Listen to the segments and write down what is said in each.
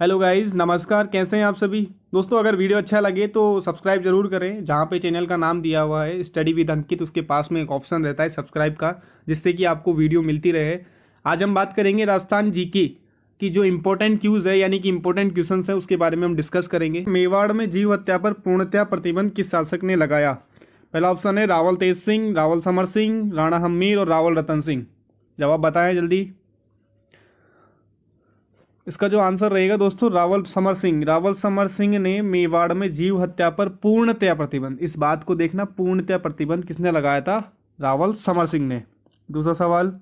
Hello guys, नमस्कार। कैसे हैं आप सभी दोस्तों? अगर वीडियो अच्छा लगे तो सब्सक्राइब जरूर करें। जहाँ पे चैनल का नाम दिया हुआ है स्टडी विद अंकित, उसके पास में एक ऑप्शन रहता है सब्सक्राइब का, जिससे कि आपको वीडियो मिलती रहे। आज हम बात करेंगे राजस्थान जीके की जो इंपॉर्टेंट क्यूज है, यानी कि इंपॉर्टेंट क्वेश्चन है, उसके बारे में हम डिस्कस करेंगे। मेवाड़ में जीव हत्या पर पूर्णतया प्रतिबंध किस शासक ने लगाया? पहला ऑप्शन है रावल तेज सिंह, रावल समर सिंह, राणा हम्मीर और रावल रतन सिंह। जवाब बताएं जल्दी। इसका जो आंसर रहेगा दोस्तों, रावल समर सिंह। रावल समर सिंह ने मेवाड़ में जीव हत्या पर पूर्णतया प्रतिबंध, इस बात को देखना, पूर्णतया प्रतिबंध किसने लगाया था? रावल समर सिंह ने। दूसरा सवाल,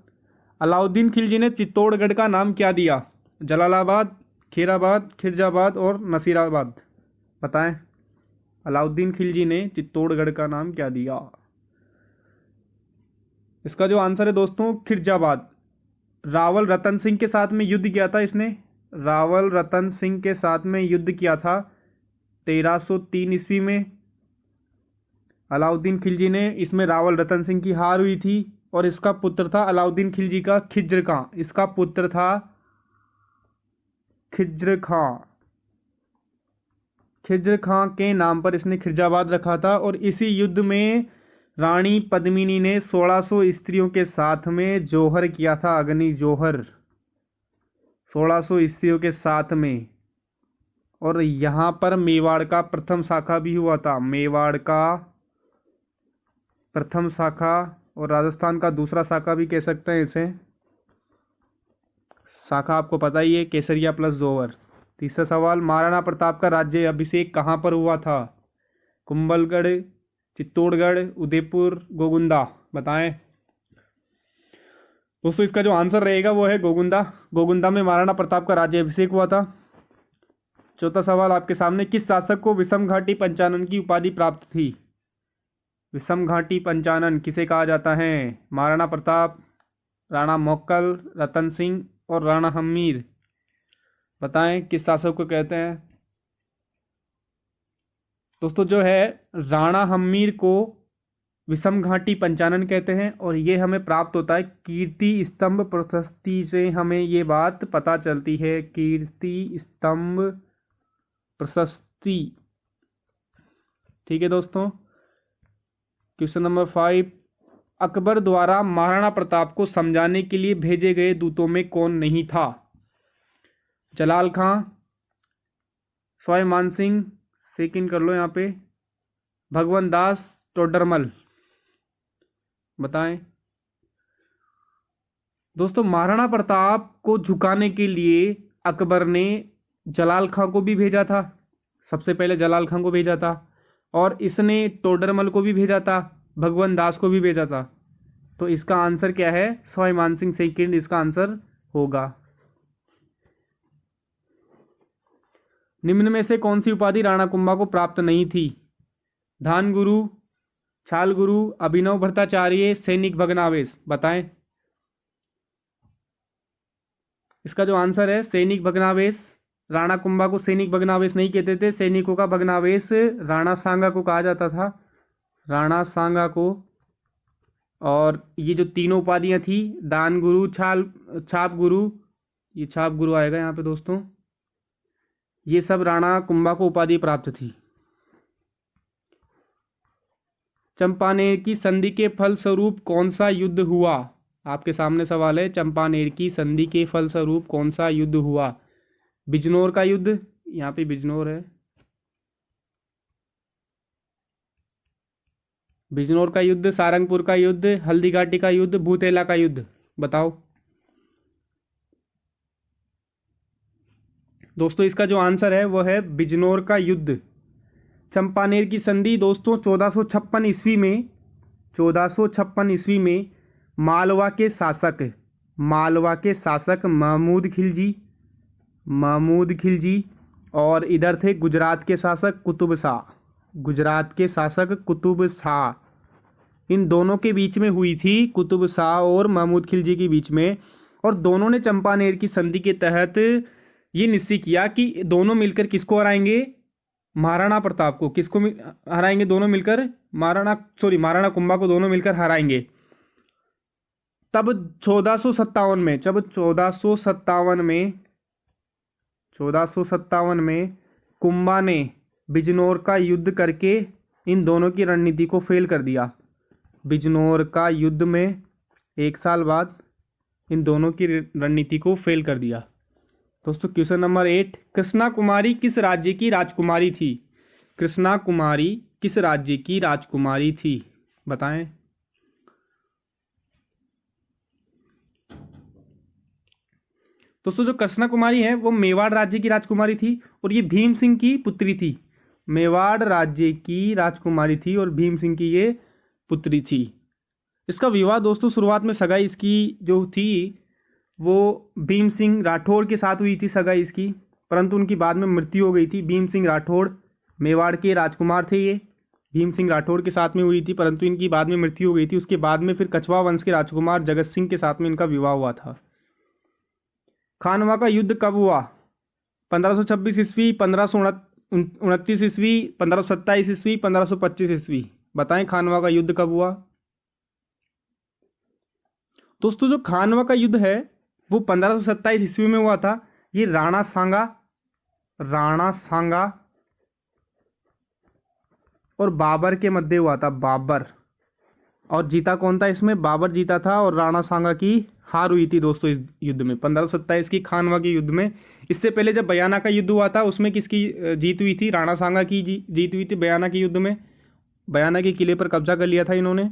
अलाउद्दीन खिलजी ने चित्तौड़गढ़ का नाम क्या दिया? जलालाबाद, खैराबाद, खिरजाबाद और नसीराबाद। बताएं। अलाउद्दीन खिलजी ने चित्तौड़गढ़ का नाम क्या दिया? इसका जो आंसर है दोस्तों, खिरजाबाद। रावल रतन सिंह के साथ में युद्ध किया था इसने। रावल रतन सिंह के साथ में युद्ध किया था 1303 ईस्वी में। अलाउद्दीन खिलजी ने इसमें रावल रतन सिंह की हार हुई थी और इसका पुत्र था अलाउद्दीन खिलजी का खिज्र खां। इसका पुत्र था खिज्र खां। खिज्र खां के नाम पर इसने खिरजाबाद रखा था। और इसी युद्ध में रानी पद्मिनी ने 1600 स्त्रियों के साथ में जौहर किया था, अग्नि जौहर, 1600 स्त्रियों के साथ में। और यहाँ पर मेवाड़ का प्रथम शाखा भी हुआ था, मेवाड़ का प्रथम शाखा, और राजस्थान का दूसरा शाखा भी कह सकते हैं इसे। शाखा आपको पता ही है, केसरिया प्लस जौहर। तीसरा सवाल, महाराणा प्रताप का राज्य अभिषेक कहाँ पर हुआ था? कुंभलगढ़, चित्तौड़गढ़, उदयपुर, गोगुंदा। बताएं दोस्तों। इसका जो आंसर रहेगा वो है गोगुंदा। गोगुंदा में महाराणा प्रताप का राज्य अभिषेक हुआ था। चौथा सवाल आपके सामने, किस शासक को विषम घाटी पंचानन की उपाधि प्राप्त थी? विषम घाटी पंचानन किसे कहा जाता है? महाराणा प्रताप, राणा मोक्कल, रतन सिंह और राणा हम्मीर। बताएं किस शासक को कहते हैं दोस्तों? जो है राणा हम्मीर को विषम घाटी पंचानन कहते हैं। और ये हमें प्राप्त होता है कीर्ति स्तंभ प्रशस्ति से, हमें ये बात पता चलती है, कीर्ति स्तंभ प्रशस्ति। ठीक है दोस्तों। क्वेश्चन नंबर 5, अकबर द्वारा महाराणा प्रताप को समझाने के लिए भेजे गए दूतों में कौन नहीं था? जलाल खां, सवाई मानसिंह, सेकंड कर लो यहाँ पे, भगवंत दास, टोडरमल। बताएं दोस्तों। महाराणा प्रताप को झुकाने के लिए अकबर ने जलाल खां को भी भेजा था, सबसे पहले जलाल खां को भेजा था। और इसने टोडरमल को भी भेजा था, भगवंत दास को भी भेजा था। तो इसका आंसर क्या है? सवाई मानसिंह सेकंड इसका आंसर होगा। निम्न में से कौन सी उपाधि राणा कुंभा को प्राप्त नहीं थी? धान गुरु, छाल गुरु, अभिनव भट्टाचार्य, सैनिक भग्नावेश। बताएं। इसका जो आंसर है सैनिक भग्नावेश। राणा कुंभा को सैनिक भग्नावेश नहीं कहते थे, सैनिकों का भग्नावेश राणा सांगा को कहा जाता था, राणा सांगा को। और ये जो तीनों उपाधियां थी, दान गुरु, छाप गुरु, ये छाप गुरु आएगा यहाँ पे दोस्तों, ये सब राणा कुंभा को उपाधि प्राप्त थी। चंपानेर की संधि के फलस्वरूप कौन सा युद्ध हुआ? आपके सामने सवाल है, चंपानेर की संधि के फलस्वरूप कौन सा युद्ध हुआ? बिजनौर का युद्ध, यहाँ पे बिजनौर है, बिजनौर का युद्ध, सारंगपुर का युद्ध, हल्दी घाटी का युद्ध, भूतेला का युद्ध। बताओ दोस्तों। इसका जो आंसर है वो है बिजनौर का युद्ध। चंपानेर की संधि दोस्तों 1456 ईस्वी में, 1456 ईस्वी में मालवा के शासक, मालवा के शासक महमूद खिलजी और इधर थे गुजरात के शासक कुतुब शाह, गुजरात के शासक कुतुब शाह, इन दोनों के बीच में हुई थी, कुतुब शाह और महमूद खिलजी के बीच में। और दोनों ने चंपानेर की संधि के तहत ये निश्चय किया कि दोनों मिलकर किसको हराएंगे? महाराणा प्रताप को। किसको हराएंगे दोनों मिलकर? महाराणा कुंभा को दोनों मिलकर हराएंगे। तब 1457 में, जब 1457 में 1457 में कुंभा ने बिजनौर का युद्ध करके इन दोनों की रणनीति को फेल कर दिया। बिजनौर का युद्ध में 1 साल बाद इन दोनों की रणनीति को फेल कर दिया। दोस्तों क्वेश्चन नंबर 8, कृष्णा कुमारी किस राज्य की राजकुमारी थी? कृष्णा कुमारी किस राज्य की राजकुमारी थी, बताएं। दोस्तों जो कृष्णा कुमारी है वो मेवाड़ राज्य की राजकुमारी थी और ये भीम सिंह की पुत्री थी। मेवाड़ राज्य की राजकुमारी थी और भीम सिंह की ये पुत्री थी। इसका विवाह दोस्तों शुरुआत में सगाई इसकी जो थी वो भीम सिंह राठौड़ के साथ हुई थी सगाई इसकी, परंतु उनकी बाद में मृत्यु हो गई थी। भीम सिंह राठौड़ मेवाड़ के राजकुमार थे, ये भीम सिंह राठौड़ के साथ में हुई थी, परंतु इनकी बाद में मृत्यु हो गई थी। उसके बाद में फिर कछवा वंश के राजकुमार जगत सिंह के साथ में इनका विवाह हुआ था। खानवा का युद्ध कब हुआ? 1526 ईस्वी, 1529 ईस्वी, 1527 ईस्वी, 1525 ईस्वी, बताएं खानवा का युद्ध कब हुआ? दोस्तों जो खानवा का युद्ध है वो 1527 ईस्वी में हुआ था। ये राणा सांगा और बाबर के मध्य हुआ था। बाबर, और जीता कौन था इसमें? बाबर जीता था और राणा सांगा की हार हुई थी दोस्तों इस युद्ध में, 1527 की खानवा के युद्ध में। इससे पहले जब बयाना का युद्ध हुआ था उसमें किसकी जीत हुई थी? राणा सांगा की जीत हुई थी बयाना के युद्ध में। बयाना के किले पर कब्जा कर लिया था इन्होंने।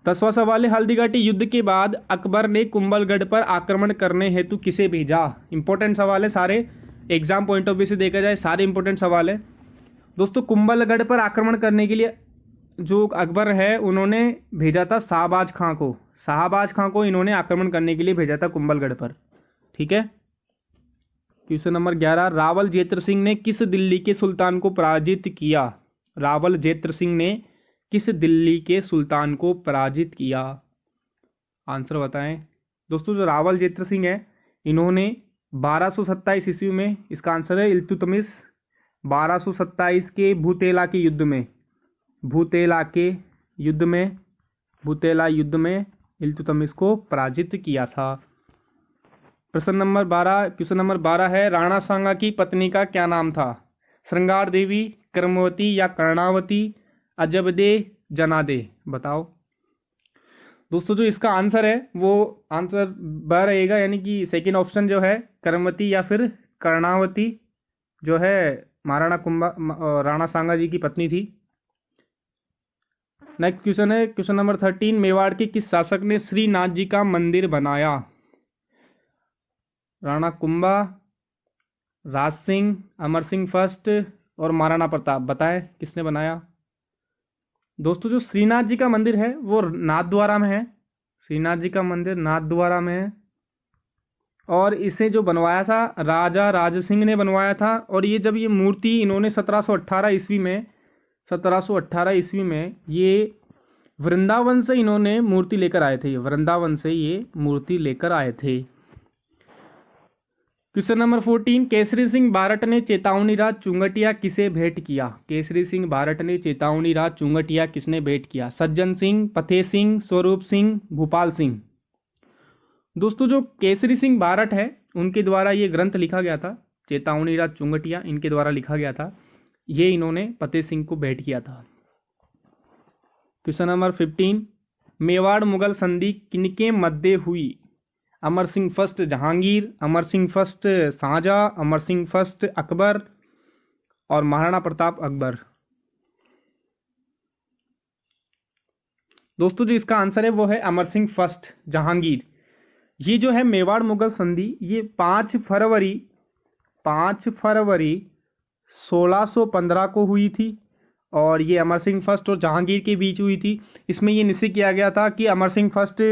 10वां सवाल है, हल्दीघाटी युद्ध के बाद अकबर ने कुंभलगढ़ पर आक्रमण करने हेतु किसे भेजा? इंपॉर्टेंट सवाल है, सारे एग्जाम पॉइंट ऑफ व्यू से देखा जाए सारे इंपॉर्टेंट सवाल है। दोस्तों कुंभलगढ़ पर आक्रमण करने के लिए जो अकबर है उन्होंने भेजा था शाहबाज खां को। शाहबाज खां को इन्होंने आक्रमण करने के लिए भेजा था कुंभलगढ़ पर, ठीक है। क्वेश्चन नंबर 11, रावल जेत्र सिंह ने किस दिल्ली के सुल्तान को पराजित किया? रावल जेत्र सिंह ने किस दिल्ली के सुल्तान को पराजित किया? आंसर बताएं। दोस्तों जो रावल जेत्र सिंह है इन्होंने 1227 ईस्वी में, इसका आंसर है इल्तुतमिश, 1227 के भूतेला के युद्ध में, भूतेला युद्ध में इल्तुतमिश को पराजित किया था। क्वेश्चन नंबर 12 है, राणा सांगा की पत्नी का क्या नाम था? श्रृंगार देवी, कर्मवती या कर्णावती, अजबदे, जनादे, बताओ। दोस्तों जो इसका आंसर है वो आंसर ब रहेगा, यानी कि सेकंड ऑप्शन जो है कर्मवती या फिर कर्णावती जो है राणा सांगा जी की पत्नी थी। नेक्स्ट क्वेश्चन है क्वेश्चन नंबर 13, मेवाड़ के किस शासक ने श्रीनाथ जी का मंदिर बनाया? राणा कुंभा, राज सिंह, अमर सिंह फर्स्ट और महाराणा प्रताप, बताएं किसने बनाया? दोस्तों जो श्रीनाथ जी का मंदिर है वो नाथद्वारा में है। श्रीनाथ जी का मंदिर नाथद्वारा में है और इसे जो बनवाया था राजा राज सिंह ने बनवाया था। और ये जब ये मूर्ति इन्होंने 1718 ईस्वी में ये वृंदावन से इन्होंने मूर्ति लेकर आए थे। वृंदावन से ये मूर्ति लेकर आए थे। क्वेश्चन नंबर 14, केसरी सिंह बारट ने चेतावनी राज चुंगटिया किसे भेंट किया? केसरी सिंह बारट ने चेतावनी राज चुंगटिया किसने भेंट किया? सज्जन सिंह, फतेह सिंह, स्वरूप सिंह, भूपाल सिंह। दोस्तों जो केसरी सिंह बारट है उनके द्वारा ये ग्रंथ लिखा गया था, चेतावनी राज चुंगटिया इनके द्वारा लिखा गया था। ये इन्होंने फतेह सिंह को भेंट किया था। क्वेश्चन नंबर 15, मेवाड़ मुगल संधि किनके मध्य हुई? Amar Singh first Jahangir, Amar Singh first Shahjahan, Amar Singh first Akbar और महाराणा प्रताप अकबर। दोस्तों जो इसका आंसर है वो है अमर सिंह फर्स्ट जहांगीर। ये जो है मेवाड़ मुगल संधि ये 5 फरवरी 1615 को हुई थी और ये अमर सिंह फर्स्ट और जहांगीर के बीच हुई थी। इसमें ये निश्चय किया गया था कि अमर सिंह फर्स्ट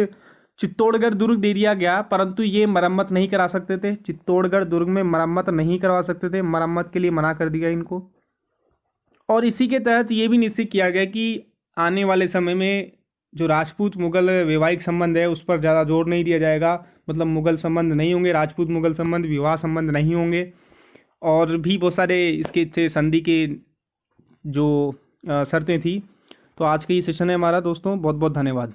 चित्तौड़गढ़ दुर्ग दे दिया गया, परंतु ये मरम्मत नहीं करा सकते थे। चित्तौड़गढ़ दुर्ग में मरम्मत नहीं करवा सकते थे, मरम्मत के लिए मना कर दिया इनको। और इसी के तहत ये भी निश्चित किया गया कि आने वाले समय में जो राजपूत मुगल वैवाहिक संबंध है उस पर ज़्यादा जोर नहीं दिया जाएगा, मतलब मुगल संबंध नहीं होंगे, राजपूत मुगल संबंध, विवाह संबंध नहीं होंगे। और भी बहुत सारे इसके थे संधि के जो शर्तें थी। तो आज का ये सेशन है हमारा दोस्तों, बहुत बहुत धन्यवाद।